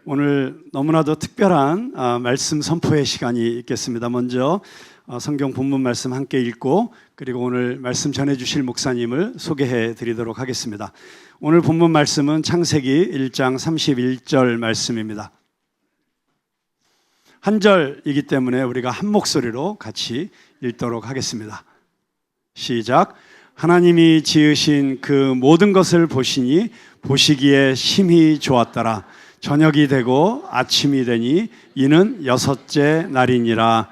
오늘 너무나도 특별한 말씀 선포의 시간이 있겠습니다. 먼저 성경 본문 말씀 함께 읽고 그리고 오늘 말씀 전해주실 목사님을 소개해 드리도록 하겠습니다. 오늘 본문 말씀은 창세기 1장 31절 말씀입니다. 한 절이기 때문에 우리가 한 목소리로 같이 읽도록 하겠습니다. 시작. 하나님이 지으신 그 모든 것을 보시니 보시기에 심히 좋았더라. 저녁이 되고 아침이 되니 이는 여섯째 날이니라.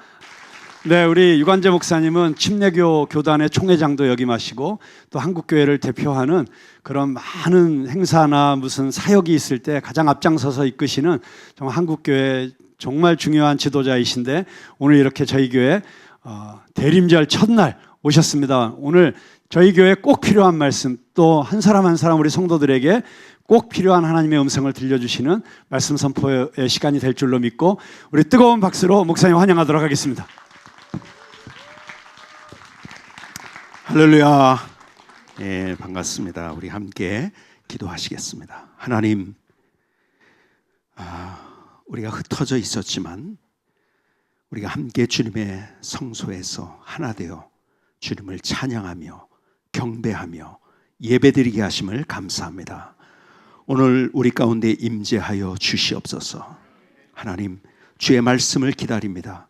네, 우리 유관재 목사님은 침례교 교단의 총회장도 역임하시고 또 한국교회를 대표하는 그런 많은 행사나 무슨 사역이 있을 때 가장 앞장서서 이끄시는 정말 한국교회 정말 중요한 지도자이신데 오늘 이렇게 저희 교회 대림절 첫날 오셨습니다. 오늘 저희 교회에 꼭 필요한 말씀, 또 한 사람 한 사람 우리 성도들에게 꼭 필요한 하나님의 음성을 들려주시는 말씀 선포의 시간이 될 줄로 믿고 우리 뜨거운 박수로 목사님 환영하도록 하겠습니다. 할렐루야. 예, 반갑습니다. 우리 함께 기도하시겠습니다. 하나님, 우리가 흩어져 있었지만 우리가 함께 주님의 성소에서 하나 되어 주님을 찬양하며 경배하며 예배드리게 하심을 감사합니다. 오늘 우리 가운데 임재하여 주시옵소서. 하나님, 주의 말씀을 기다립니다.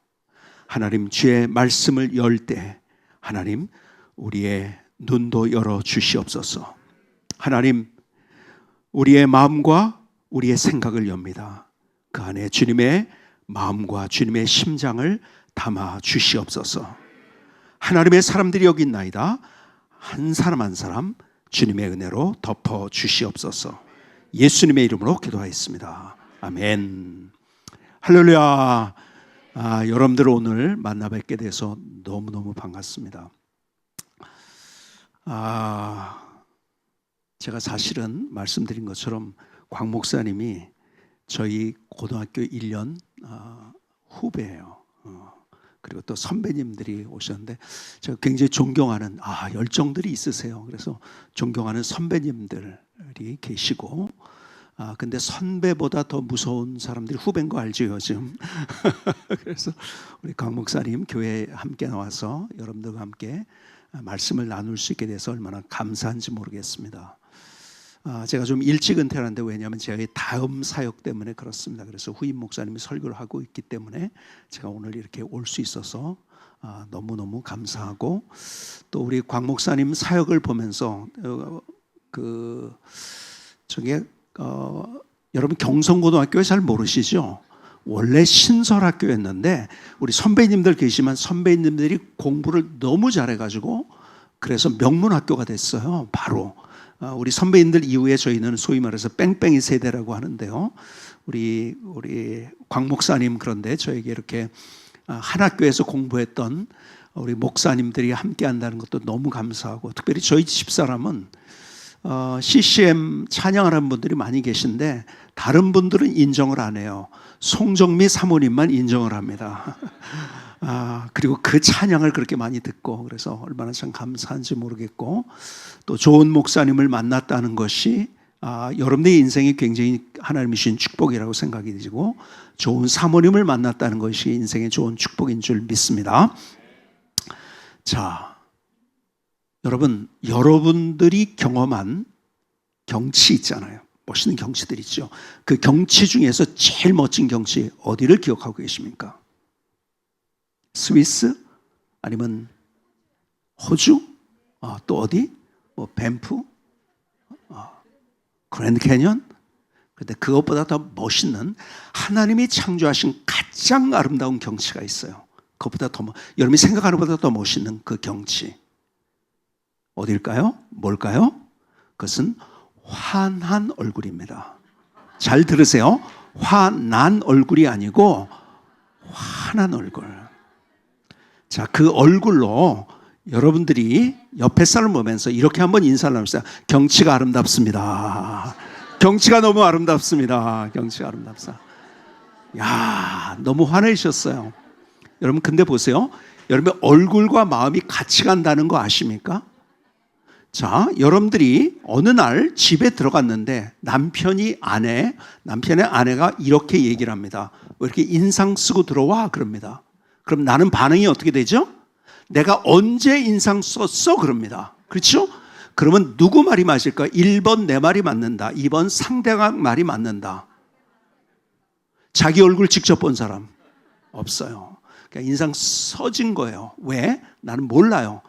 하나님, 주의 말씀을 열 때 하나님, 우리의 눈도 열어 주시옵소서. 하나님, 우리의 마음과 우리의 생각을 엽니다. 그 안에 주님의 마음과 주님의 심장을 담아 주시옵소서. 하나님의 사람들이 여기 있나이다. 한 사람 한 사람 주님의 은혜로 덮어 주시옵소서. 예수님의 이름으로 기도하였습니다. 아멘. 할렐루야. 여러분들 오늘 만나 뵙게 돼서 너무너무 반갑습니다. 제가 사실은 말씀드린 것처럼 광 목사님이 저희 고등학교 1년 후배예요. 그리고 또 선배님들이 오셨는데 제가 굉장히 존경하는 열정들이 있으세요. 그래서 존경하는 선배님들이 계시고 근데 선배보다 더 무서운 사람들이 후배인 거 알죠 요즘. 그래서 우리 강 목사님 교회에 함께 나와서 여러분들과 함께 말씀을 나눌 수 있게 돼서 얼마나 감사한지 모르겠습니다. 제가 좀 일찍 은퇴를 하는데 왜냐하면 제가 다음 사역 때문에 그렇습니다. 그래서 후임 목사님이 설교를 하고 있기 때문에 제가 오늘 이렇게 올 수 있어서 너무너무 감사하고 또 우리 광 목사님 사역을 보면서 여러분 경성고등학교에 잘 모르시죠? 원래 신설학교였는데 우리 선배님들 계시지만 선배님들이 공부를 너무 잘해가지고 그래서 명문학교가 됐어요. 바로 우리 선배님들 이후에 저희는 소위 말해서 뺑뺑이 세대라고 하는데요. 우리 광 목사님 그런데 저에게 이렇게 한 학교에서 공부했던 우리 목사님들이 함께 한다는 것도 너무 감사하고 특별히 저희 집사람은 CCM 찬양을 하는 분들이 많이 계신데 다른 분들은 인정을 안 해요. 송정미 사모님만 인정을 합니다. 그리고 그 찬양을 그렇게 많이 듣고 그래서 얼마나 참 감사한지 모르겠고 또 좋은 목사님을 만났다는 것이 여러분의 인생이 굉장히 하나님이 주신 축복이라고 생각이 되고 좋은 사모님을 만났다는 것이 인생의 좋은 축복인 줄 믿습니다. 자, 여러분들이 경험한 경치 있잖아요. 멋있는 경치들 있죠. 그 경치 중에서 제일 멋진 경치 어디를 기억하고 계십니까? 스위스? 아니면 호주? 또 어디? 밴프? 그랜드 캐년? 그런데 그것보다 더 멋있는 하나님이 창조하신 가장 아름다운 경치가 있어요. 그것보다 더 여러분이 생각하는 것보다 더 멋있는 그 경치 어딜까요? 뭘까요? 그것은 환한 얼굴입니다. 잘 들으세요. 환한 얼굴이 아니고 환한 얼굴. 자, 그 얼굴로 여러분들이 옆에 사람을 보면서 이렇게 한번 인사를 나누세요. 경치가 아름답습니다. 경치가 너무 아름답습니다. 경치가 아름답습니다. 야, 너무 화내셨어요. 여러분 근데 보세요. 여러분 얼굴과 마음이 같이 간다는 거 아십니까? 자, 여러분들이 어느 날 집에 들어갔는데 남편의 아내가 이렇게 얘기를 합니다. 왜 이렇게 인상 쓰고 들어와? 그럽니다. 그럼 나는 반응이 어떻게 되죠? 내가 언제 인상 썼어? 그럽니다. 그렇죠? 그러면 누구 말이 맞을까? 1번 내 말이 맞는다. 2번 상대방 말이 맞는다. 자기 얼굴 직접 본 사람 없어요. 그러니까 인상 써진 거예요. 왜? 나는 몰라요.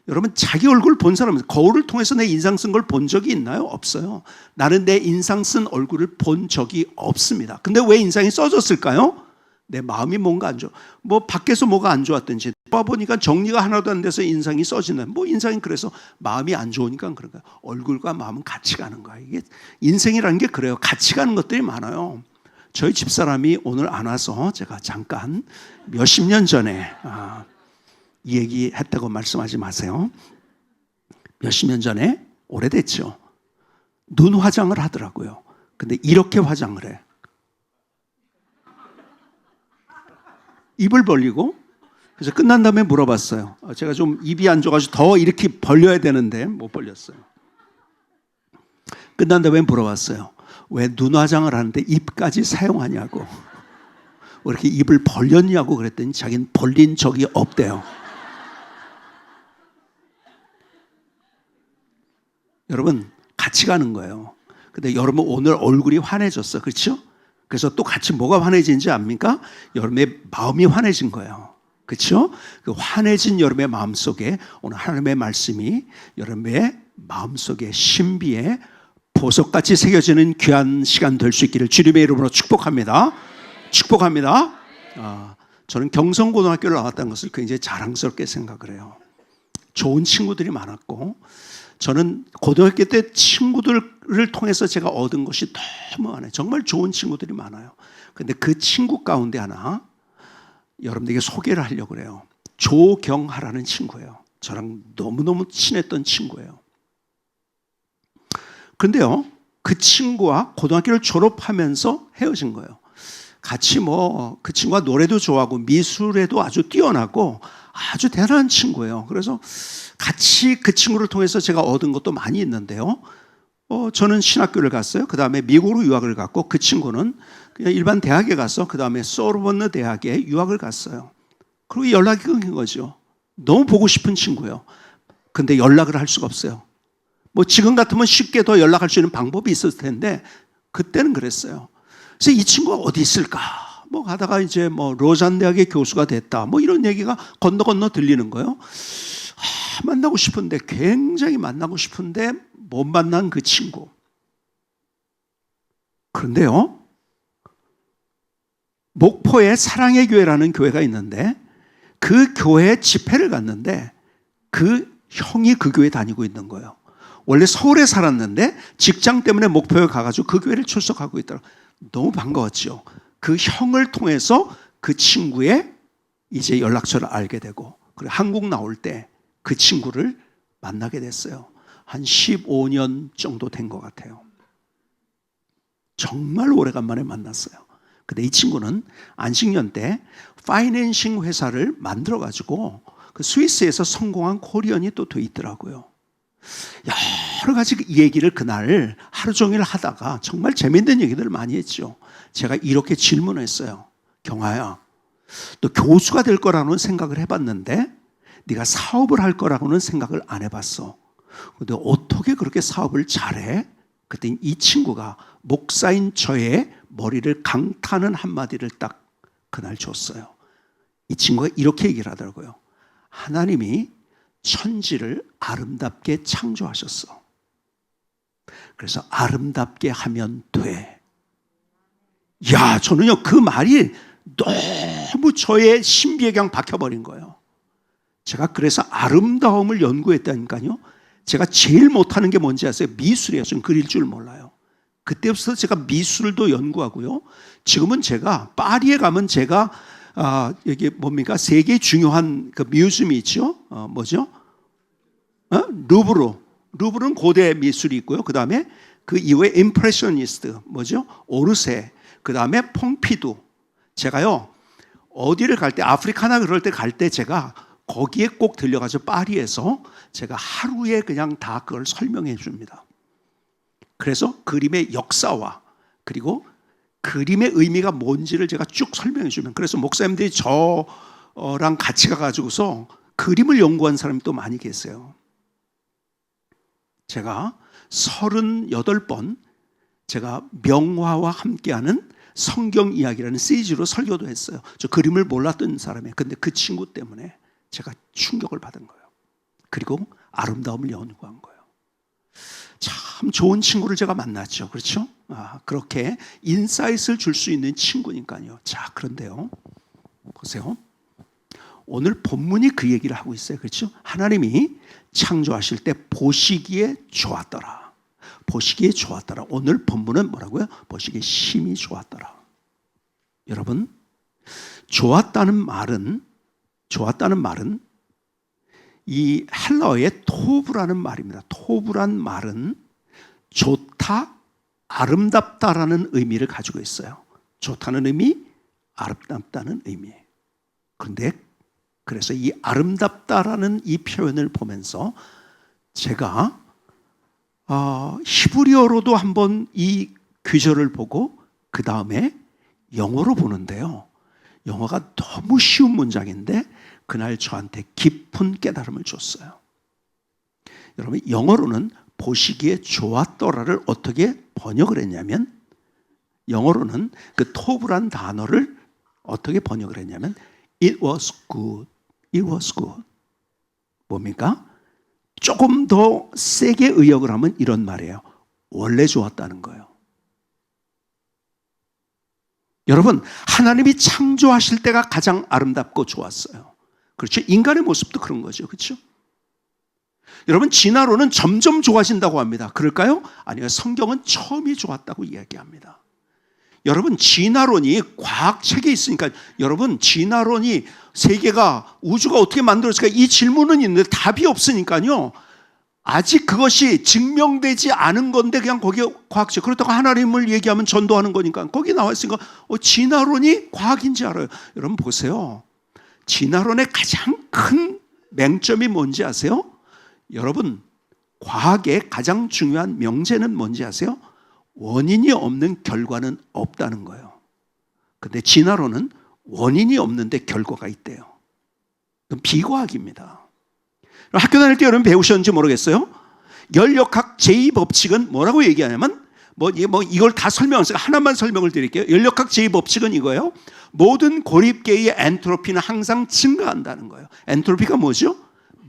여러분, 자기 얼굴 본 사람은 거울을 통해서 내 인상 쓴 걸 본 적이 있나요? 없어요. 나는 내 인상 쓴 얼굴을 본 적이 없습니다. 근데 왜 인상이 써졌을까요? 내 마음이 뭔가 안 좋아. 뭐 밖에서 뭐가 안 좋았든지 봐보니까 정리가 하나도 안 돼서 인상이 써지는, 뭐 인상이 그래서 마음이 안 좋으니까 그런 거예요. 얼굴과 마음은 같이 가는 거야. 이게 인생이라는 게 그래요. 같이 가는 것들이 많아요. 저희 집사람이 오늘 안 와서 제가 잠깐 몇십 년 전에 이 얘기 했다고 말씀하지 마세요. 몇십 년 전에, 오래됐죠. 눈 화장을 하더라고요. 근데 이렇게 화장을 해. 입을 벌리고. 그래서 끝난 다음에 물어봤어요. 제가 좀 입이 안 좋아가지고 더 이렇게 벌려야 되는데 못 벌렸어요. 끝난 다음에 물어봤어요. 왜 눈 화장을 하는데 입까지 사용하냐고. 왜 이렇게 입을 벌렸냐고 그랬더니 자기는 벌린 적이 없대요. 여러분, 같이 가는 거예요. 근데 여러분 오늘 얼굴이 환해졌어. 그렇죠? 그래서 또 같이 뭐가 환해진지 압니까? 여러분의 마음이 환해진 거예요. 그렇죠? 그 환해진 여러분의 마음 속에 오늘 하나님의 말씀이 여러분의 마음 속에 신비에 보석같이 새겨지는 귀한 시간 될 수 있기를 주님의 이름으로 축복합니다. 축복합니다. 저는 경성고등학교를 나왔다는 것을 굉장히 자랑스럽게 생각을 해요. 좋은 친구들이 많았고, 저는 고등학교 때 친구들을 통해서 제가 얻은 것이 너무 많아요. 정말 좋은 친구들이 많아요. 근데 그 친구 가운데 하나 여러분들에게 소개를 하려고 그래요. 조경하라는 친구예요. 저랑 너무너무 친했던 친구예요. 그런데요, 그 친구와 고등학교를 졸업하면서 헤어진 거예요. 같이 그 친구가 노래도 좋아하고 미술에도 아주 뛰어나고 아주 대단한 친구예요. 그래서 같이 그 친구를 통해서 제가 얻은 것도 많이 있는데요. 저는 신학교를 갔어요. 그 다음에 미국으로 유학을 갔고, 그 친구는 그냥 일반 대학에 가서 그 다음에 소르본느 대학에 유학을 갔어요. 그리고 연락이 끊긴 거죠. 너무 보고 싶은 친구예요. 근데 연락을 할 수가 없어요. 뭐 지금 같으면 쉽게 더 연락할 수 있는 방법이 있었을 텐데 그때는 그랬어요. 그래서 이 친구가 어디 있을까? 뭐 가다가 이제 로잔 대학의 교수가 됐다. 뭐 이런 얘기가 건너 들리는 거예요. 만나고 싶은데, 굉장히 만나고 싶은데 못 만난 그 친구. 그런데요, 목포에 사랑의 교회라는 교회가 있는데 그 교회 집회를 갔는데 그 형이 그 교회 다니고 있는 거예요. 원래 서울에 살았는데 직장 때문에 목포에 가가지고 그 교회를 출석하고 있더라고요. 너무 반가웠죠. 그 형을 통해서 그 친구의 이제 연락처를 알게 되고, 그리고 한국 나올 때 그 친구를 만나게 됐어요. 한 15년 정도 된 것 같아요. 정말 오래간만에 만났어요. 근데 이 친구는 안식년 때 파이낸싱 회사를 만들어가지고 그 스위스에서 성공한 코리언이 또 돼 있더라고요. 여러 가지 얘기를 그날 하루 종일 하다가 정말 재밌는 얘기들을 많이 했죠. 제가 이렇게 질문했어요. 경아야, 너 교수가 될 거라는 생각을 해봤는데 네가 사업을 할 거라고는 생각을 안 해봤어. 근데 어떻게 그렇게 사업을 잘해? 그랬더니 이 친구가 목사인 저의 머리를 강타는 한마디를 딱 그날 줬어요. 이 친구가 이렇게 얘기를 하더라고요. 하나님이 천지를 아름답게 창조하셨어. 그래서 아름답게 하면 돼. 야, 저는요, 그 말이 너무 저의 신비에 그냥 박혀버린 거예요. 제가 그래서 아름다움을 연구했다니까요. 제가 제일 못하는 게 뭔지 아세요? 미술이에요. 좀 그릴 줄 몰라요. 그때부터 제가 미술도 연구하고요. 지금은 제가 파리에 가면 제가 여기 뭡니까? 세계 중요한 그 뮤지엄이 있죠. 뭐죠? 루브르는 고대 미술이 있고요. 그 다음에 그 이후에 임프레셔니스트 뭐죠? 오르세. 그 다음에 퐁피두. 제가요, 어디를 갈 때, 아프리카나 그럴 때 갈 때 제가 거기에 꼭 들려가서 파리에서 제가 하루에 그냥 다 그걸 설명해 줍니다. 그래서 그림의 역사와 그리고 그림의 의미가 뭔지를 제가 쭉 설명해 주면, 그래서 목사님들이 저랑 같이 가가지고서 그림을 연구한 사람이 또 많이 계세요. 제가 38번 제가 명화와 함께하는 성경 이야기라는 시리즈로 설교도 했어요. 저 그림을 몰랐던 사람이에요. 근데 그 친구 때문에 제가 충격을 받은 거예요. 그리고 아름다움을 연구한 거예요. 참 좋은 친구를 제가 만났죠. 그렇죠? 그렇게 인사이트를 줄 수 있는 친구니까요. 자, 그런데요. 보세요. 오늘 본문이 그 얘기를 하고 있어요. 그렇죠? 하나님이 창조하실 때 보시기에 좋았더라. 보시기에 좋았더라. 오늘 본문은 뭐라고요? 보시기에 심히 좋았더라. 여러분, 좋았다는 말은 이 헬라어의 토브라는 말입니다. 토브란 말은 좋다, 아름답다라는 의미를 가지고 있어요. 좋다는 의미, 아름답다는 의미예요. 그런데 그래서 이 아름답다라는 이 표현을 보면서 제가 히브리어로도 한번 이 귀절을 보고 그 다음에 영어로 보는데요. 영어가 너무 쉬운 문장인데 그날 저한테 깊은 깨달음을 줬어요. 여러분, 영어로는 보시기에 좋았더라를 어떻게 번역을 했냐면, 영어로는 그 토브란 단어를 어떻게 번역을 했냐면 It was good. It was good. 뭡니까? 조금 더 세게 의역을 하면 이런 말이에요. 원래 좋았다는 거예요. 여러분, 하나님이 창조하실 때가 가장 아름답고 좋았어요. 그렇죠? 인간의 모습도 그런 거죠. 그렇죠? 여러분, 진화론은 점점 좋아진다고 합니다. 그럴까요? 아니요. 성경은 처음이 좋았다고 이야기합니다. 여러분, 진화론이 과학책에 있으니까, 여러분, 진화론이 세계가, 우주가 어떻게 만들어졌을까? 이 질문은 있는데 답이 없으니까요. 아직 그것이 증명되지 않은 건데 그냥 거기에 과학책. 그렇다고 하나님을 얘기하면 전도하는 거니까 거기 나와 있으니까 진화론이 과학인지 알아요. 여러분 보세요. 진화론의 가장 큰 맹점이 뭔지 아세요? 여러분, 과학의 가장 중요한 명제는 뭔지 아세요? 원인이 없는 결과는 없다는 거예요. 근데 진화론은 원인이 없는데 결과가 있대요. 그건 비과학입니다. 학교 다닐 때 여러분 배우셨는지 모르겠어요. 연력학 제2법칙은 뭐라고 얘기하냐면, 이걸 다 설명하세요. 하나만 설명을 드릴게요. 연력학 제2법칙은 이거예요. 모든 고립계의 엔트로피는 항상 증가한다는 거예요. 엔트로피가 뭐죠?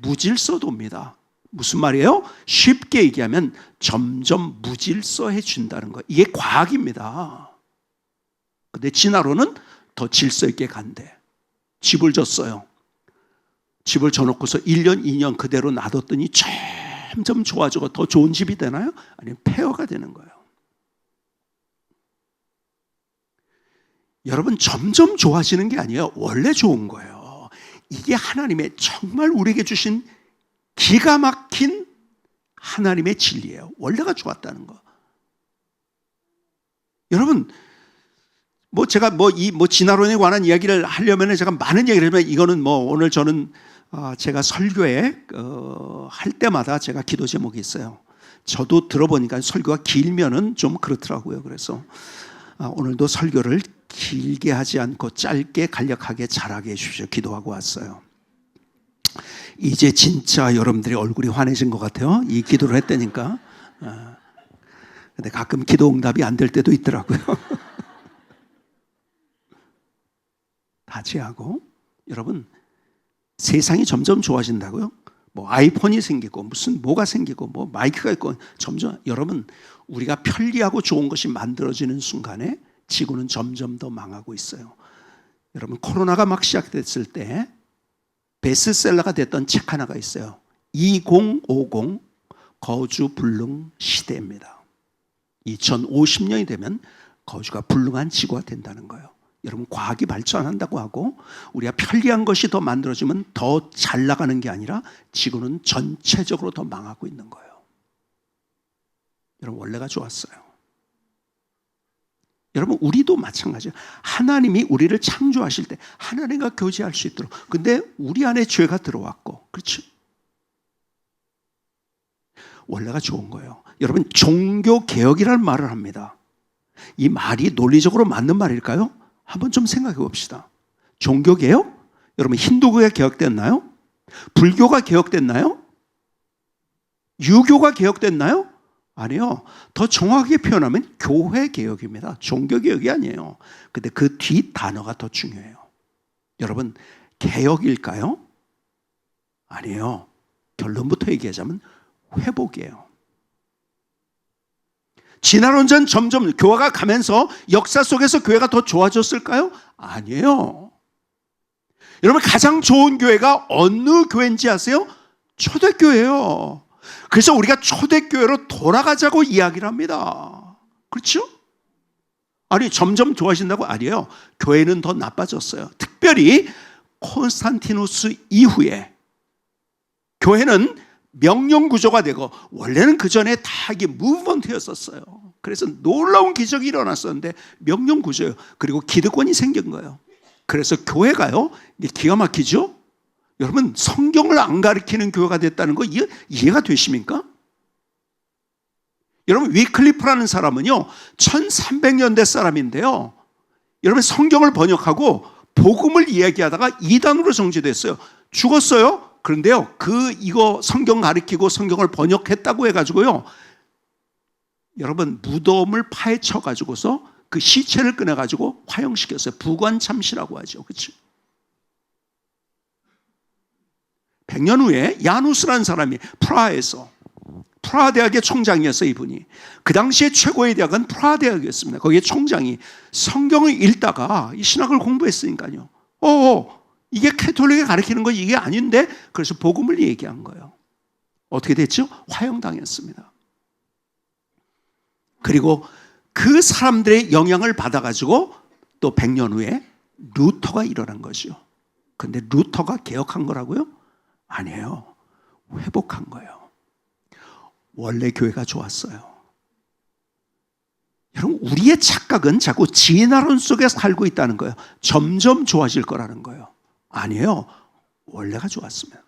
무질서도입니다. 무슨 말이에요? 쉽게 얘기하면 점점 무질서해진다는 거예요. 이게 과학입니다. 근데 진화론은 더 질서 있게 간대. 집을 줬어요. 집을 줘놓고서 1년, 2년 그대로 놔뒀더니 점점 좋아지고 더 좋은 집이 되나요? 아니면 폐허가 되는 거예요. 여러분, 점점 좋아지는 게 아니에요. 원래 좋은 거예요. 이게 하나님의 정말 우리에게 주신 기가 막힌 하나님의 진리예요. 원래가 좋았다는 거. 여러분, 제가 진화론에 관한 이야기를 하려면 제가 많은 얘기를 하면, 이거는 오늘 저는 제가 설교에 할 때마다 제가 기도 제목이 있어요. 저도 들어보니까 설교가 길면은 좀 그렇더라고요. 그래서 오늘도 설교를 길게 하지 않고 짧게 간략하게 잘하게 해주십시오. 기도하고 왔어요. 이제 진짜 여러분들이 얼굴이 환해진 것 같아요. 이 기도를 했다니까. 근데 가끔 기도 응답이 안 될 때도 있더라고요. 다지하고, 여러분, 세상이 점점 좋아진다고요? 아이폰이 생기고 뭐가 생기고 마이크가 있고 점점, 여러분, 우리가 편리하고 좋은 것이 만들어지는 순간에 지구는 점점 더 망하고 있어요. 여러분, 코로나가 막 시작됐을 때 베스트셀러가 됐던 책 하나가 있어요. 2050 거주 불능 시대입니다. 2050년이 되면 거주가 불능한 지구가 된다는 거예요. 여러분, 과학이 발전한다고 하고 우리가 편리한 것이 더 만들어지면 더 잘 나가는 게 아니라 지구는 전체적으로 더 망하고 있는 거예요. 여러분, 원래가 좋았어요. 여러분, 우리도 마찬가지예요. 하나님이 우리를 창조하실 때 하나님과 교제할 수 있도록. 근데 우리 안에 죄가 들어왔고, 그렇죠? 원래가 좋은 거예요. 여러분, 종교개혁이라는 말을 합니다. 이 말이 논리적으로 맞는 말일까요? 한번 좀 생각해 봅시다. 종교개혁? 여러분, 힌두교가 개혁됐나요? 불교가 개혁됐나요? 유교가 개혁됐나요? 아니요. 더 정확하게 표현하면 교회개혁입니다. 종교개혁이 아니에요. 근데 그 뒤 단어가 더 중요해요. 여러분, 개혁일까요? 아니에요. 결론부터 얘기하자면 회복이에요. 진화론자는 점점 교화가 가면서 역사 속에서 교회가 더 좋아졌을까요? 아니에요. 여러분, 가장 좋은 교회가 어느 교회인지 아세요? 초대교회예요. 그래서 우리가 초대교회로 돌아가자고 이야기를 합니다. 그렇죠? 아니, 점점 좋아진다고? 아니에요. 교회는 더 나빠졌어요. 특별히 콘스탄티누스 이후에 교회는 명령 구조가 되고, 원래는 그 전에 다 이게 무브먼트였었어요. 그래서 놀라운 기적이 일어났었는데 명령 구조예요. 그리고 기득권이 생긴 거예요. 그래서 교회가요, 이게 기가 막히죠? 여러분, 성경을 안 가르치는 교회가 됐다는 거 이해가 되십니까? 여러분, 위클리프라는 사람은요 1300년대 사람인데요, 여러분, 성경을 번역하고 복음을 이야기하다가 이단으로 정죄됐어요. 죽었어요. 그런데요, 이거 성경 가르치고 성경을 번역했다고 해가지고요, 여러분, 무덤을 파헤쳐 가지고서 그 시체를 꺼내가지고 화형시켰어요. 부관참시라고 하죠. 그렇죠? 100년 후에 야누스라는 사람이 프라하 대학의 총장이었어요. 이분이 그 당시에 최고의 대학은 프라하 대학이었습니다. 거기에 총장이 성경을 읽다가 이 신학을 공부했으니까요, 이게 캐톨릭이 가르치는 거 이게 아닌데, 그래서 복음을 얘기한 거예요. 어떻게 됐죠? 화형당했습니다. 그리고 그 사람들의 영향을 받아가지고 또 100년 후에 루터가 일어난 거죠. 근데 루터가 개혁한 거라고요? 아니에요. 회복한 거예요. 원래 교회가 좋았어요. 여러분, 우리의 착각은 자꾸 진화론 속에 살고 있다는 거예요. 점점 좋아질 거라는 거예요. 아니에요. 원래가 좋았습니다.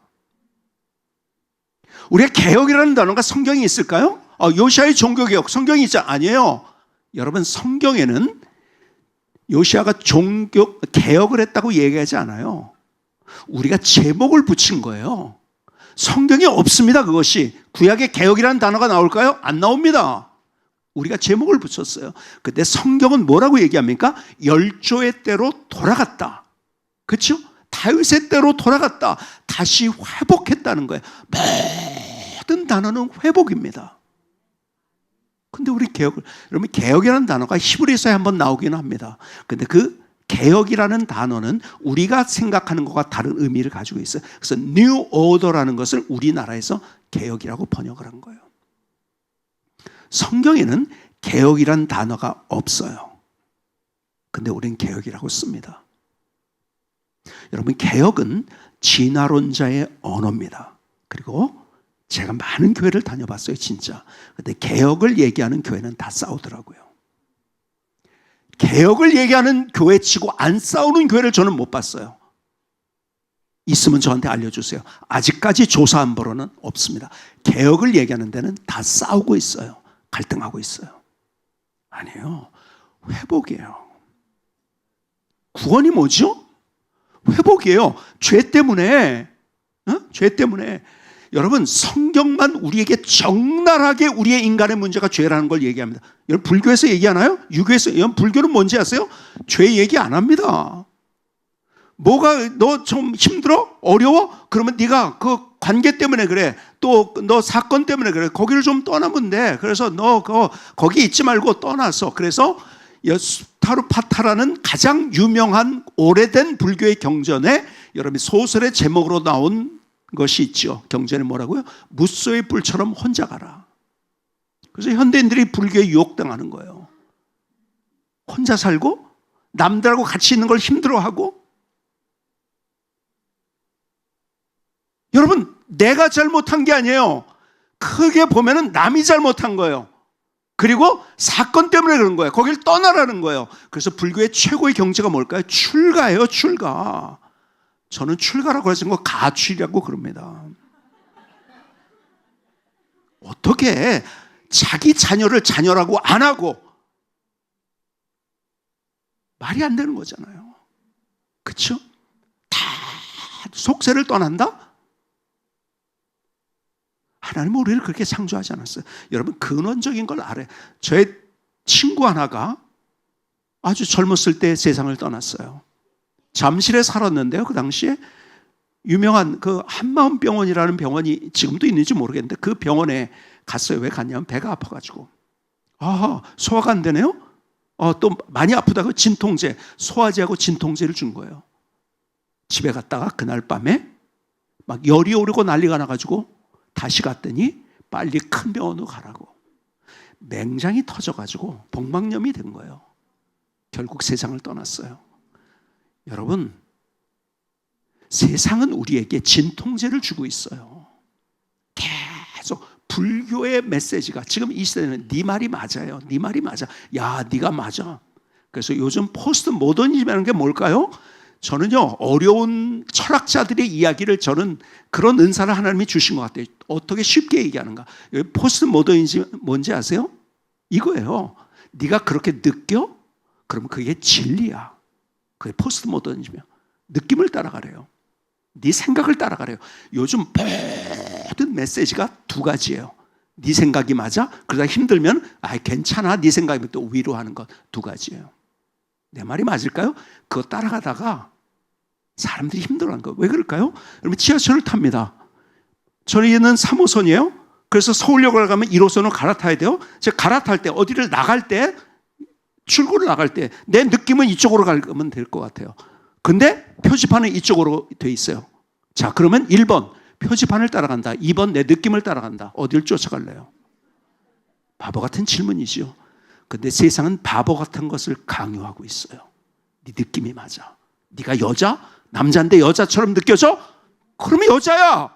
우리가 개혁이라는 단어가 성경에 있을까요? 요시아의 종교개혁 성경이 있지? 아니에요. 여러분, 성경에는 요시아가 종교 개혁을 했다고 얘기하지 않아요. 우리가 제목을 붙인 거예요. 성경에 없습니다. 그것이 구약에 개혁이라는 단어가 나올까요? 안 나옵니다. 우리가 제목을 붙였어요. 근데 성경은 뭐라고 얘기합니까? 열조의 때로 돌아갔다. 그렇죠? 다윗의 때로 돌아갔다. 다시 회복했다는 거예요. 모든 단어는 회복입니다. 근데 우리 여러분, 개혁이라는 단어가 히브리서에 한번 나오기는 합니다. 근데 그 개혁이라는 단어는 우리가 생각하는 것과 다른 의미를 가지고 있어요. 그래서 New Order라는 것을 우리나라에서 개혁이라고 번역을 한 거예요. 성경에는 개혁이라는 단어가 없어요. 근데 우리는 개혁이라고 씁니다. 여러분, 개혁은 진화론자의 언어입니다. 그리고 제가 많은 교회를 다녀봤어요, 진짜. 근데 개혁을 얘기하는 교회는 다 싸우더라고요. 개혁을 얘기하는 교회 치고 안 싸우는 교회를 저는 못 봤어요. 있으면 저한테 알려주세요. 아직까지 조사한 바로는 없습니다. 개혁을 얘기하는 데는 다 싸우고 있어요. 갈등하고 있어요. 아니에요. 회복이에요. 구원이 뭐죠? 회복이에요. 죄 때문에. 죄 때문에. 여러분, 성경만 우리에게 적나라하게 우리의 인간의 문제가 죄라는 걸 얘기합니다. 여러분, 불교에서 얘기하나요? 유교에서? 여러분, 불교는 뭔지 아세요? 죄 얘기 안 합니다. 너 좀 힘들어? 어려워? 그러면 네가 그 관계 때문에 그래. 또 너 사건 때문에 그래. 거기를 좀 떠나면 돼. 그래서 너 거기 있지 말고 떠나서. 그래서 타루파타라는 가장 유명한 오래된 불교의 경전에 여러분 소설의 제목으로 나온 것이 있죠. 경전에 뭐라고요? 무쏘의 뿔처럼 혼자 가라. 그래서 현대인들이 불교에 유혹당하는 거예요. 혼자 살고 남들하고 같이 있는 걸 힘들어하고. 여러분, 내가 잘못한 게 아니에요. 크게 보면은 남이 잘못한 거예요. 그리고 사건 때문에 그런 거예요. 거길 떠나라는 거예요. 그래서 불교의 최고의 경지가 뭘까요? 출가예요, 출가. 저는 출가라고 하는 거 가출이라고 그럽니다. 어떻게 자기 자녀를 자녀라고 안 하고, 말이 안 되는 거잖아요. 그렇죠? 다 속세를 떠난다? 하나님은 우리를 그렇게 창조하지 않았어요. 여러분, 근원적인 걸 알아요. 저의 친구 하나가 아주 젊었을 때 세상을 떠났어요. 잠실에 살았는데요. 그 당시에 유명한 그 한마음병원이라는 병원이 지금도 있는지 모르겠는데 그 병원에 갔어요. 왜 갔냐면 배가 아파가지고. 소화가 안 되네요? 또 많이 아프다고 진통제, 소화제하고 진통제를 준 거예요. 집에 갔다가 그날 밤에 막 열이 오르고 난리가 나가지고 다시 갔더니 빨리 큰 병원으로 가라고. 맹장이 터져가지고 복막염이 된 거예요. 결국 세상을 떠났어요. 여러분, 세상은 우리에게 진통제를 주고 있어요. 계속 불교의 메시지가 지금 이 시대는 네 말이 맞아요. 네 말이 맞아. 야, 네가 맞아. 그래서 요즘 포스트 모더니즘이라는 게 뭘까요? 저는요, 어려운 철학자들의 이야기를 저는 그런 은사를 하나님이 주신 것 같아요. 어떻게 쉽게 얘기하는가? 포스트 모더니즘 뭔지 아세요? 이거예요. 네가 그렇게 느껴? 그러면 그게 진리야. 그게 포스트 모더니즘이야. 느낌을 따라가래요. 네 생각을 따라가래요. 요즘 모든 메시지가 두 가지예요. 네 생각이 맞아? 그러다 힘들면 괜찮아. 네 생각이면 또 위로하는 것 두 가지예요. 내 말이 맞을까요? 그거 따라가다가 사람들이 힘들어하는 거예요. 왜 그럴까요? 여러분, 지하철을 탑니다. 저희는 3호선이에요. 그래서 서울역을 가면 1호선으로 갈아타야 돼요. 제가 갈아탈 때 어디를 나갈 때 출구를 나갈 때 내 느낌은 이쪽으로 가면 될 것 같아요. 근데 표지판은 이쪽으로 돼 있어요. 자, 그러면 1번 표지판을 따라간다. 2번 내 느낌을 따라간다. 어디를 쫓아갈래요? 바보 같은 질문이죠. 근데 세상은 바보 같은 것을 강요하고 있어요. 네 느낌이 맞아. 네가 여자? 남자인데 여자처럼 느껴져? 그러면 여자야.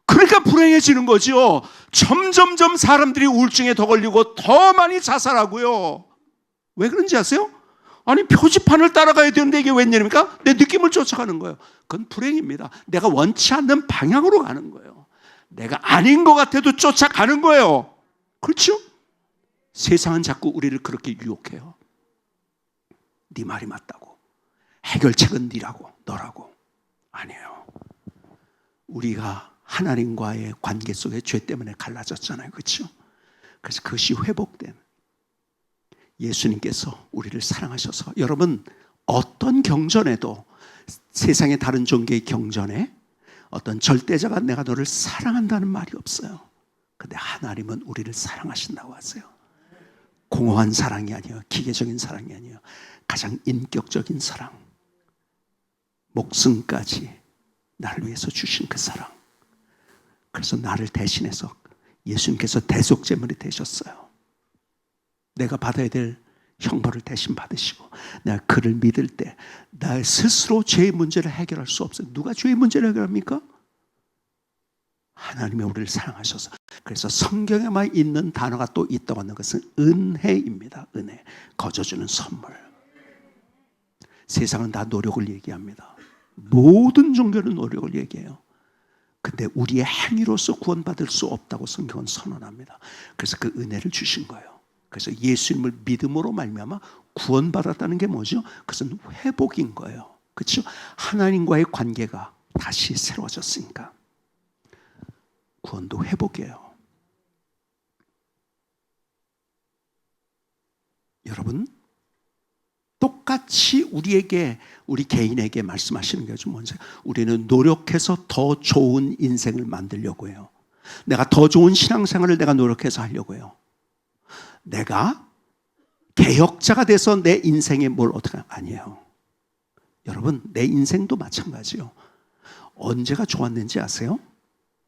그러니까 불행해지는 거죠. 점점점 사람들이 우울증에 더 걸리고 더 많이 자살하고요. 왜 그런지 아세요? 아니, 표지판을 따라가야 되는데 이게 웬일입니까? 내 느낌을 쫓아가는 거예요. 그건 불행입니다. 내가 원치 않는 방향으로 가는 거예요. 내가 아닌 것 같아도 쫓아가는 거예요. 그렇죠? 세상은 자꾸 우리를 그렇게 유혹해요. 네 말이 맞다고. 해결책은 네라고, 너라고. 아니에요. 우리가 하나님과의 관계 속에 죄 때문에 갈라졌잖아요. 그렇죠? 그래서 그것이 회복된 예수님께서 우리를 사랑하셔서, 여러분, 어떤 경전에도 세상의 다른 종교의 경전에 어떤 절대자가 내가 너를 사랑한다는 말이 없어요. 근데 하나님은 우리를 사랑하신다고 하세요. 공허한 사랑이 아니에요. 기계적인 사랑이 아니에요. 가장 인격적인 사랑. 목숨까지 나를 위해서 주신 그 사랑. 그래서 나를 대신해서 예수님께서 대속제물이 되셨어요. 내가 받아야 될 형벌을 대신 받으시고, 내가 그를 믿을 때 나 스스로 죄의 문제를 해결할 수 없어요. 누가 죄의 문제를 해결합니까? 하나님이 우리를 사랑하셔서. 그래서 성경에만 있는 단어가 또 있다고 하는 것은 은혜입니다. 은혜. 거저주는 선물. 세상은 다 노력을 얘기합니다. 모든 종교는 노력을 얘기해요. 근데 우리의 행위로서 구원받을 수 없다고 성경은 선언합니다. 그래서 그 은혜를 주신 거예요. 그래서 예수님을 믿음으로 말미암아 구원받았다는 게 뭐죠? 그것은 회복인 거예요. 그렇죠? 하나님과의 관계가 다시 새로워졌으니까. 구원도 회복이에요. 여러분, 똑같이 우리 개인에게 말씀하시는 게 좀 뭔지, 우리는 노력해서 더 좋은 인생을 만들려고 해요. 내가 더 좋은 신앙생활을 내가 노력해서 하려고 해요. 내가 개혁자가 돼서 내 인생에 뭘 어떻게 하면 아니에요. 여러분, 내 인생도 마찬가지요. 언제가 좋았는지 아세요?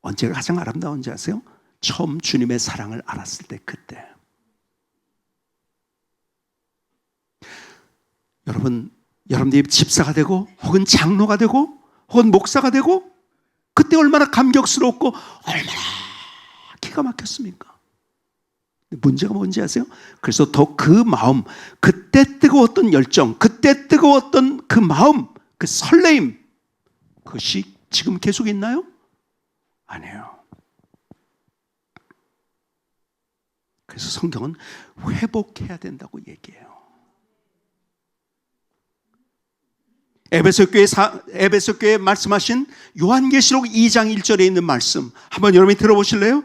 언제가 가장 아름다운지 아세요? 처음 주님의 사랑을 알았을 때, 그때. 여러분, 여러분들이 집사가 되고 혹은 장로가 되고 혹은 목사가 되고 그때 얼마나 감격스럽고 얼마나 기가 막혔습니까? 문제가 뭔지 아세요? 그래서 더 그 마음, 그때 뜨거웠던 열정, 그때 뜨거웠던 그 마음, 그 설레임, 그것이 지금 계속 있나요? 아니에요. 그래서 성경은 회복해야 된다고 얘기해요. 에베소 교회에 말씀하신 요한계시록 2장 1절에 있는 말씀 한번 여러분이 들어보실래요?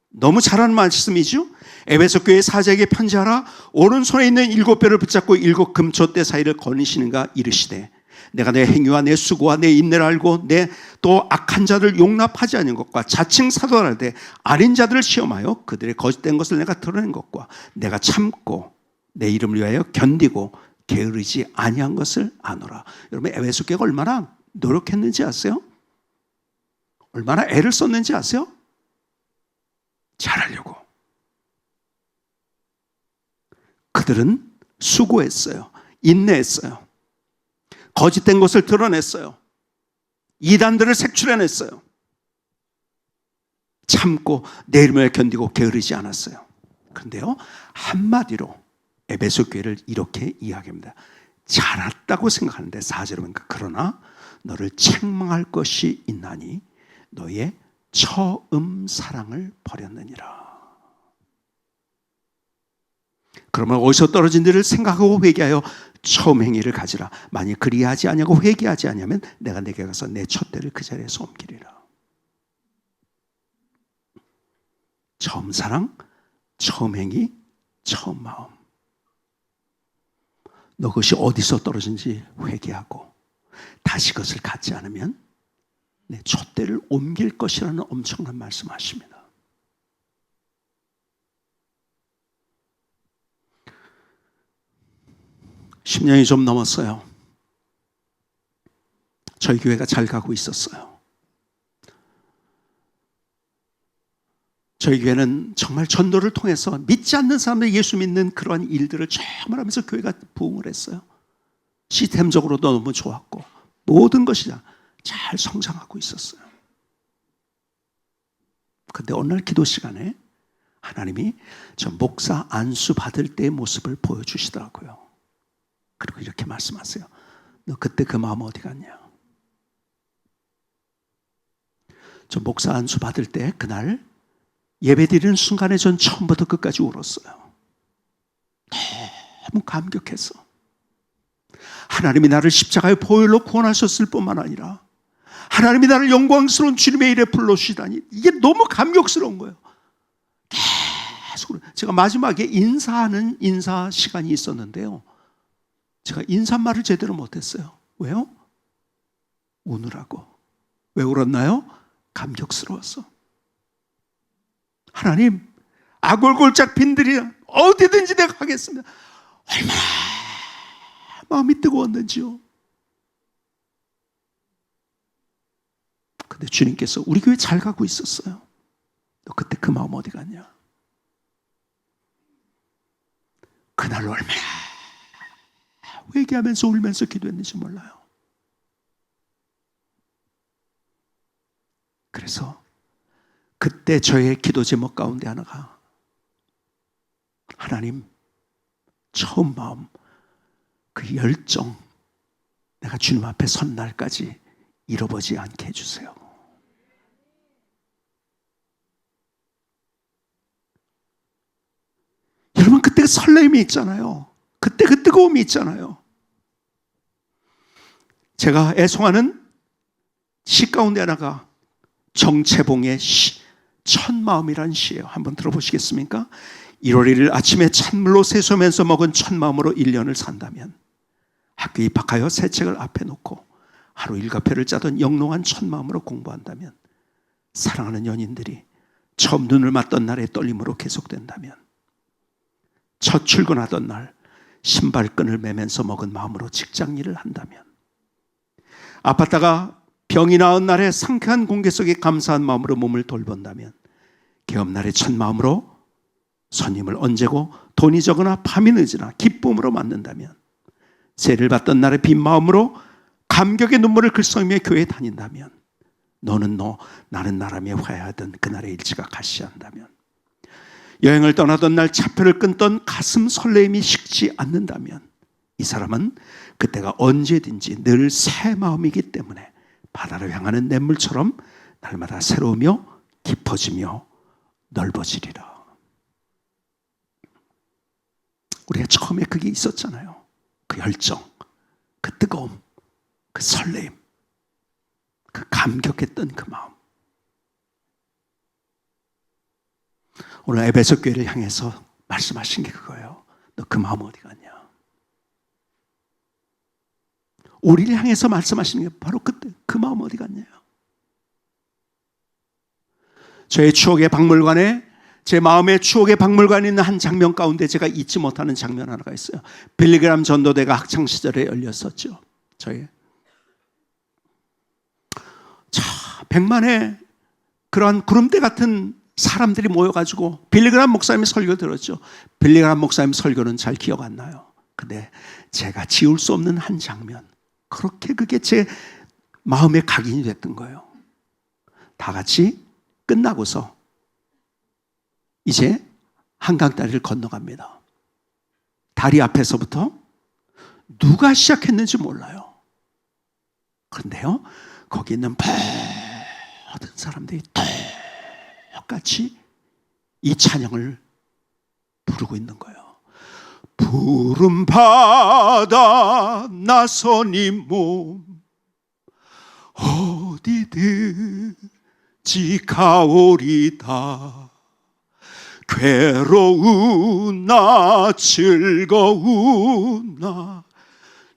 너무 잘하는 말씀이죠. 에베소 교회 사자에게 편지하라. 오른손에 있는 7뼈를 붙잡고 7 금초대 사이를 거니시는가 이르시되 내가 내 행위와 내 수고와 내 인내를 알고 내 또 악한 자를 용납하지 않은 것과 자칭 사도하되 아닌 자들을 시험하여 그들의 거짓된 것을 내가 드러낸 것과 내가 참고 내 이름을 위하여 견디고 게으르지 아니한 것을 아노라. 여러분 에베소 교회가 얼마나 노력했는지 아세요? 얼마나 애를 썼는지 아세요? 잘하려고. 그들은 수고했어요. 인내했어요. 거짓된 것을 드러냈어요. 이단들을 색출해냈어요. 참고 내 이름을 견디고 게으르지 않았어요. 그런데요, 한마디로 에베소 교회를 이렇게 이야기합니다. 잘했다고 생각하는데 4절에 보니까 그러나 너를 책망할 것이 있나니 너의 처음 사랑을 버렸느니라. 그러면 어디서 떨어진 일을 생각하고 회개하여 처음 행위를 가지라. 만약 그리하지 아니하고 회개하지 아니하면 내가 내게 가서 내 촛대를 그 자리에서 옮기리라. 처음 사랑, 처음 행위, 처음 마음. 너 그것이 어디서 떨어진지 회개하고 다시 그것을 갖지 않으면 내 촛대를 옮길 것이라는 엄청난 말씀하십니다. 십 10년이 좀 넘었어요. 저희 교회가 잘 가고 있었어요. 저희 교회는 정말 전도를 통해서 믿지 않는 사람들 예수 믿는 그러한 일들을 정말 하면서 교회가 부흥을 했어요. 시스템적으로도 너무 좋았고 모든 것이 잘 성장하고 있었어요. 그런데 어느 날 기도 시간에 하나님이 저 목사 안수 받을 때의 모습을 보여주시더라고요. 그리고 이렇게 말씀하세요. 너 그때 그 마음 어디 갔냐? 저 목사 안수 받을 때 그날 예배 드리는 순간에 전 처음부터 끝까지 울었어요. 너무 감격해서. 하나님이 나를 십자가의 보혈로 구원하셨을 뿐만 아니라 하나님이 나를 영광스러운 주님의 일에 불러주시다니 이게 너무 감격스러운 거예요. 계속 제가 마지막에 인사하는 인사 시간이 있었는데요. 제가 인사말을 제대로 못했어요. 왜요? 우느라고. 왜 울었나요? 감격스러워서. 하나님, 아골골짝 빈들이 어디든지 내가 하겠습니다. 얼마나 마음이 뜨거웠는지요. 근데 주님께서 우리 교회 잘 가고 있었어요. 너 그때 그 마음 어디 갔냐? 그날 얼마나 회개하면서 울면서 기도했는지 몰라요. 그래서 그때 저의 기도 제목 가운데 하나가 하나님 처음 마음 그 열정 내가 주님 앞에 선 날까지 잃어버리지 않게 해주세요. 여러분 그때 그 설렘이 있잖아요. 그때 그 뜨거움이 있잖아요. 제가 애송하는 시 가운데 하나가 정채봉의 첫마음이라는 시예요. 한번 들어보시겠습니까? 1월 1일 아침에 찬물로 세수하면서 먹은 첫마음으로 1년을 산다면 학교 입학하여 새 책을 앞에 놓고 하루 일과표를 짜던 영롱한 첫마음으로 공부한다면 사랑하는 연인들이 처음 눈을 맞던 날의 떨림으로 계속된다면 첫 출근하던 날 신발끈을 매면서 먹은 마음으로 직장일을 한다면 아팠다가 병이 나은 날에 상쾌한 공기 속에 감사한 마음으로 몸을 돌본다면 개업날의 첫 마음으로 손님을 언제고 돈이 적으나 밤이 늦으나 기쁨으로 맞는다면 세를 받던 날의 빈 마음으로 감격의 눈물을 글썽이며 교회에 다닌다면 너는 너 나는 나라며 화해하던 그날의 일치가 가시한다면 여행을 떠나던 날 차표를 끊던 가슴 설레임이 식지 않는다면 이 사람은 그때가 언제든지 늘 새 마음이기 때문에 바다를 향하는 냇물처럼 날마다 새로우며 깊어지며 넓어지리라. 우리가 처음에 그게 있었잖아요. 그 열정, 그 뜨거움, 그 설레임, 그 감격했던 그 마음. 오늘 에베소 교회를 향해서 말씀하신 게 그거예요. 너 그 마음 어디 갔냐? 우리를 향해서 말씀하시는 게 바로 그때 그 마음 어디 갔냐요. 저의 추억의 박물관에 제 마음의 추억의 박물관에 있는 한 장면 가운데 제가 잊지 못하는 장면 하나가 있어요. 빌리그람 전도대가 학창시절에 열렸었죠. 저의 백만의 그러한 구름대 같은 사람들이 모여가지고 빌리그람 목사님 설교 들었죠. 빌리그람 목사님 설교는 잘 기억 안 나요. 근데 제가 지울 수 없는 한 장면, 그렇게 그게 제 마음에 각인이 됐던 거예요. 다 같이 끝나고서 이제 한강다리를 건너갑니다. 다리 앞에서부터 누가 시작했는지 몰라요. 그런데요, 거기 있는 모든 사람들이 똑같이 이 찬양을 부르고 있는 거예요. 푸른 바다 나선이 몸 어디든지 가오리다. 괴로우나 즐거우나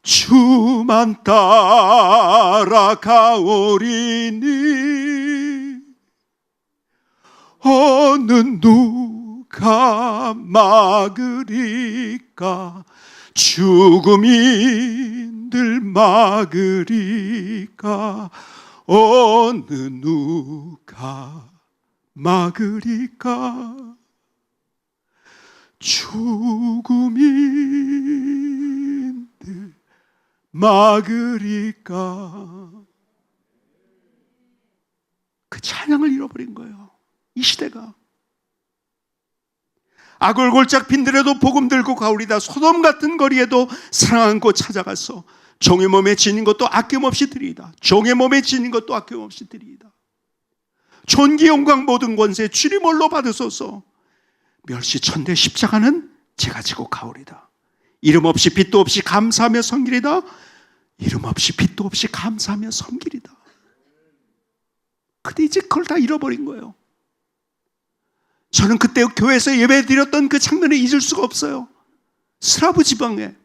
주만 따라가오리니 어느 누가 막으리까. 죽음이 늘 막으리까. 어느 누가 막으리까. 죽음이 늘 막으리까. 그 찬양을 잃어버린 거예요. 이 시대가. 악을 골짝 빈들에도 복음 들고 가오리다. 소돔 같은 거리에도 사랑 안고 찾아가서 종의 몸에 지닌 것도 아낌없이 드리이다. 종의 몸에 지닌 것도 아낌없이 드리이다. 존귀 영광 모든 권세 주님 홀로 받으소서. 멸시천대 십자가는 제가 지고 가오리다. 이름 없이 빛도 없이 감사하며 섬기리다. 이름 없이 빛도 없이 감사하며 섬기리다. 근데 이제 그걸 다 잃어버린 거예요. 저는 그때 교회에서 예배 드렸던 그 장면을 잊을 수가 없어요. 스라브 지방에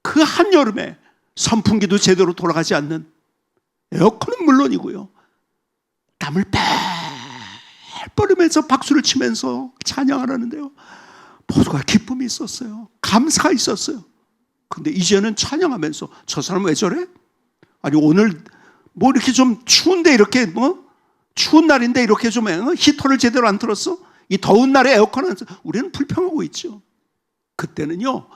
그 한여름에 선풍기도 제대로 돌아가지 않는, 에어컨은 물론이고요, 땀을 뻘뻘이면서 박수를 치면서 찬양을 하는데요, 모두가 기쁨이 있었어요. 감사가 있었어요. 근데 이제는 찬양하면서 저 사람 왜 저래? 아니 오늘 뭐 이렇게 좀 추운데 이렇게 추운 날인데 이렇게 좀 히터를 제대로 안 틀었어? 이 더운 날에 에어컨 안 틀었어? 우리는 불평하고 있죠. 그때는요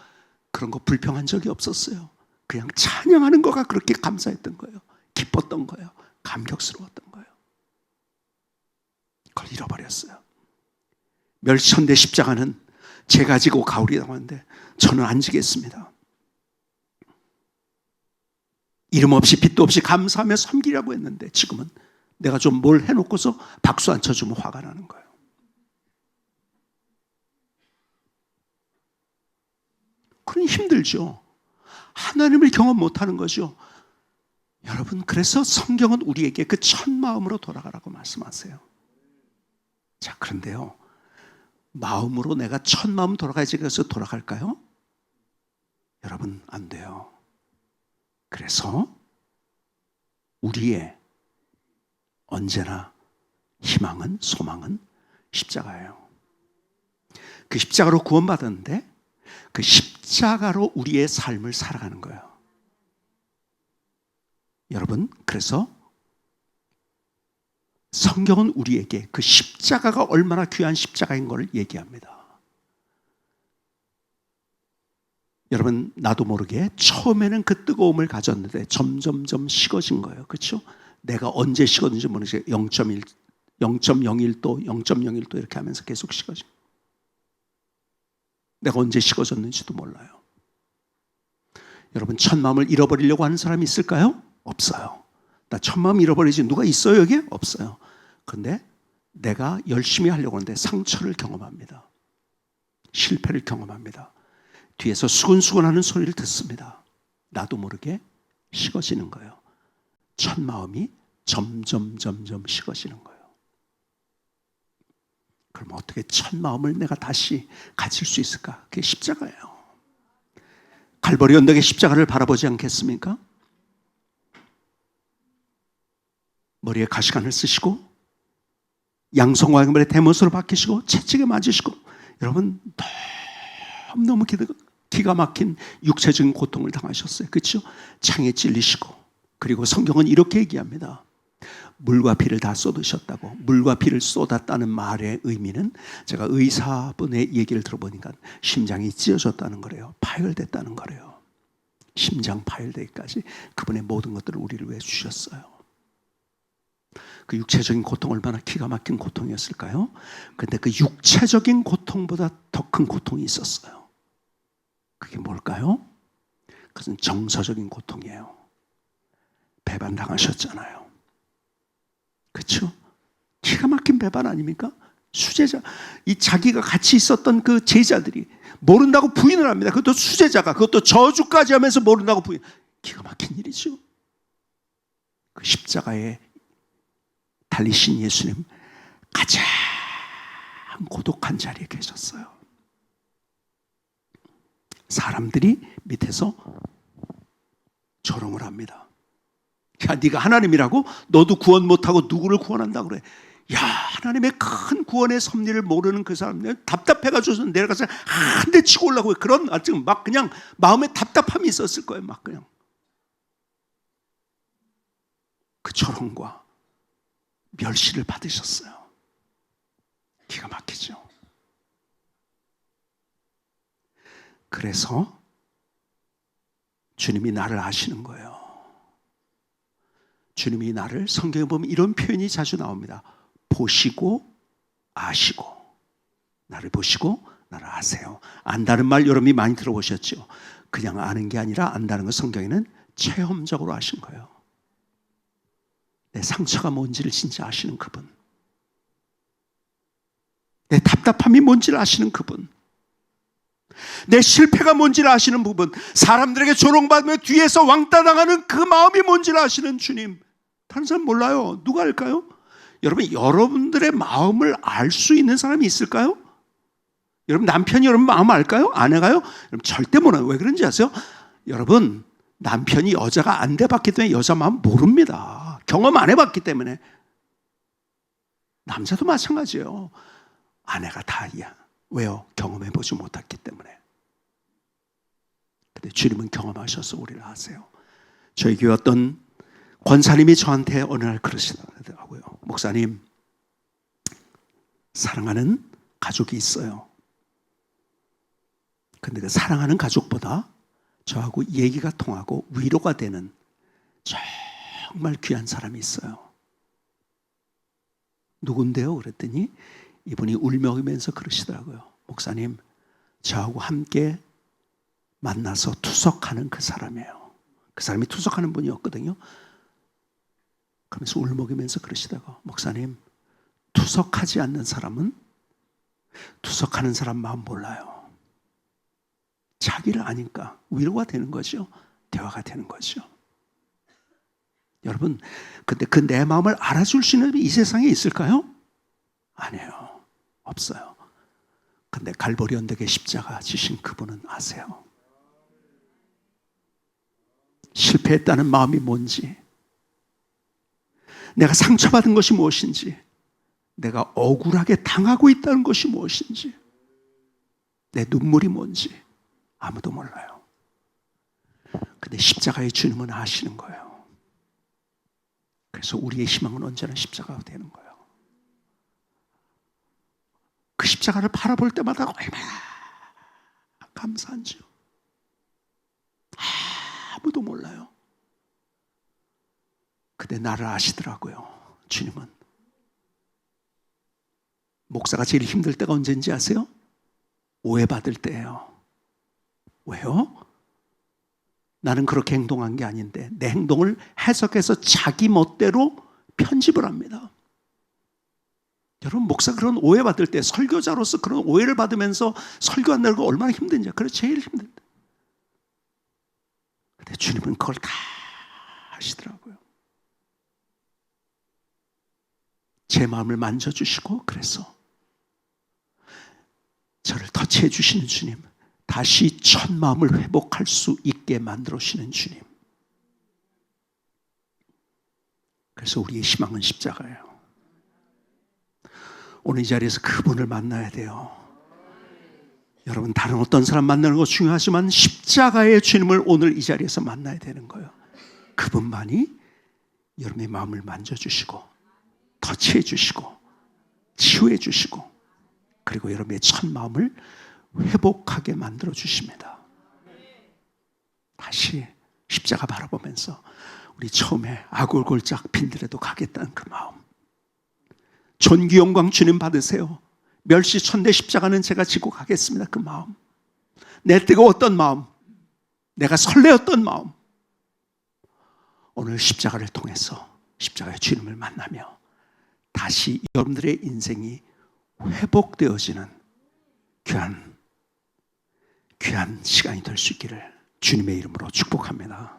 그런 거 불평한 적이 없었어요. 그냥 찬양하는 거가 그렇게 감사했던 거예요. 기뻤던 거예요. 감격스러웠던 거예요. 그걸 잃어버렸어요. 멸천대 십자가는 제가 지고 가오리라고 하는데 저는 안 지겠습니다. 이름 없이 빛도 없이 감사하며 섬기라고 했는데 지금은 내가 좀 뭘 해놓고서 박수 안 쳐주면 화가 나는 거예요. 그건 힘들죠. 하나님을 경험 못하는 거죠. 여러분, 그래서 성경은 우리에게 그 첫 마음으로 돌아가라고 말씀하세요. 자, 그런데요, 마음으로 내가 첫 마음 돌아가야지 그래서 돌아갈까요? 여러분, 안 돼요. 그래서 우리의 언제나 희망은, 소망은 십자가예요. 그 십자가로 구원받았는데 그 십자가로 우리의 삶을 살아가는 거예요. 여러분, 그래서 성경은 우리에게 그 십자가가 얼마나 귀한 십자가인 걸 얘기합니다. 여러분, 나도 모르게 처음에는 그 뜨거움을 가졌는데 점점점 식어진 거예요. 그렇죠? 내가 언제 식었는지 모르겠어요. 0.1, 0.01도, 0.01도 이렇게 하면서 계속 식어진 거예요. 내가 언제 식어졌는지도 몰라요. 여러분, 첫 마음을 잃어버리려고 하는 사람이 있을까요? 없어요. 나 첫 마음 잃어버리지 누가 있어요 여기에? 없어요. 그런데 내가 열심히 하려고 하는데 상처를 경험합니다. 실패를 경험합니다. 뒤에서 수근수근하는 소리를 듣습니다. 나도 모르게 식어지는 거예요. 첫 마음이 점점 식어지는 거예요. 그럼 어떻게 첫 마음을 내가 다시 가질 수 있을까? 그게 십자가예요. 갈보리 언덕의 십자가를 바라보지 않겠습니까? 머리에 가시관을 쓰시고 양손과 양발에 대못으로 박히시고 채찍에 맞으시고, 여러분 너무 기가 막힌 육체적인 고통을 당하셨어요. 그렇죠? 창에 찔리시고, 그리고 성경은 이렇게 얘기합니다. 물과 피를 다 쏟으셨다고. 물과 피를 쏟았다는 말의 의미는, 제가 의사분의 얘기를 들어보니까 심장이 찢어졌다는 거래요. 파열됐다는 거래요. 심장 파열되기까지 그분의 모든 것들을 우리를 위해 주셨어요. 그 육체적인 고통, 얼마나 기가 막힌 고통이었을까요? 그런데 그 육체적인 고통보다 더 큰 고통이 있었어요. 그게 뭘까요? 그것은 정서적인 고통이에요. 배반당하셨잖아요. 그렇죠? 기가 막힌 배반 아닙니까? 수제자, 이 자기가 같이 있었던 그 제자들이 모른다고 부인을 합니다. 그것도 수제자가, 그것도 저주까지 하면서 모른다고 부인. 기가 막힌 일이죠. 그 십자가에 달리신 예수님, 가장 고독한 자리에 계셨어요. 사람들이 밑에서 조롱을 합니다. 야, 네가 하나님이라고? 너도 구원 못하고 누구를 구원한다고 그래? 야, 하나님의 큰 구원의 섭리를 모르는 그 사람들, 답답해가지고 내려가서 한 대 치고 올라고, 그런 지금 막 그냥 마음에 답답함이 있었을 거예요. 막 그냥 그 조롱과 멸시를 받으셨어요. 기가 막히죠. 그래서 주님이 나를 아시는 거예요. 주님이 나를, 성경에 보면 이런 표현이 자주 나옵니다. 보시고 아시고. 나를 보시고 나를 아세요. 안다는 말 여러분이 많이 들어보셨죠? 그냥 아는 게 아니라, 안다는 건 성경에는 체험적으로 아신 거예요. 내 상처가 뭔지를 진짜 아시는 그분, 내 답답함이 뭔지를 아시는 그분, 내 실패가 뭔지를 아시는 부분, 사람들에게 조롱받으며 뒤에서 왕따 당하는 그 마음이 뭔지를 아시는 주님. 다른 사람 몰라요. 누가 알까요? 여러분, 여러분들의 마음을 알 수 있는 사람이 있을까요? 여러분, 남편이 여러분 마음 알까요? 아내가요? 여러분 절대 몰라요. 왜 그런지 아세요? 여러분, 남편이 여자가 안 돼봤기 때문에 여자 마음 모릅니다. 경험 안 해봤기 때문에. 남자도 마찬가지예요. 아내가 다이야. 왜요? 경험해보지 못했기 때문에. 근데 주님은 경험하셔서 우리를 아세요. 저희 교회 어떤 권사님이 저한테 어느 날 그러시더라고요. 목사님, 사랑하는 가족이 있어요. 근데 그 사랑하는 가족보다 저하고 얘기가 통하고 위로가 되는 정말 귀한 사람이 있어요. 누군데요? 그랬더니 이분이 울먹이면서 그러시더라고요. 목사님, 저하고 함께 만나서 투석하는 그 사람이에요. 그 사람이 투석하는 분이었거든요. 그러면서 울먹이면서 그러시다가, 목사님, 투석하지 않는 사람은 투석하는 사람 마음 몰라요. 자기를 아니까 위로가 되는 거죠. 대화가 되는 거죠. 여러분, 근데 그 내 마음을 알아줄 수 있는 이 세상에 있을까요? 아니에요. 없어요. 근데 갈보리 언덕에 십자가 지신 그분은 아세요. 실패했다는 마음이 뭔지, 내가 상처받은 것이 무엇인지, 내가 억울하게 당하고 있다는 것이 무엇인지, 내 눈물이 뭔지 아무도 몰라요. 근데 십자가의 주님은 아시는 거예요. 그래서 우리의 희망은 언제나 십자가가 되는 거예요. 그 십자가를 바라볼 때마다 얼마나 감사한지요. 아무도 몰라요. 근데 나를 아시더라고요. 주님은. 목사가 제일 힘들 때가 언제인지 아세요? 오해받을 때예요. 왜요? 나는 그렇게 행동한 게 아닌데 내 행동을 해석해서 자기 멋대로 편집을 합니다. 여러분, 목사 그런 오해받을 때, 설교자로서 그런 오해를 받으면서 설교한다는 거 얼마나 힘든지. 그래, 제일 힘든데. 근데 주님은 그걸 다 하시더라고요. 제 마음을 만져주시고, 그래서 저를 터치해 주시는 주님, 다시 첫 마음을 회복할 수 있게 만들어 주시는 주님. 그래서 우리의 희망은 십자가예요. 오늘 이 자리에서 그분을 만나야 돼요. 여러분, 다른 어떤 사람 만나는 거 중요하지만 십자가의 주님을 오늘 이 자리에서 만나야 되는 거예요. 그분만이 여러분의 마음을 만져주시고 터치해 주시고 치유해 주시고, 그리고 여러분의 첫 마음을 회복하게 만들어 주십니다. 다시 십자가 바라보면서 우리 처음에 아골골짝 빈들에도 가겠다는 그 마음, 존귀 영광 주님 받으세요. 멸시천대 십자가는 제가 지고 가겠습니다. 그 마음, 내 뜨거웠던 마음, 내가 설레었던 마음, 오늘 십자가를 통해서 십자가의 주님을 만나며 다시 여러분들의 인생이 회복되어지는 귀한 시간이 될 수 있기를 주님의 이름으로 축복합니다.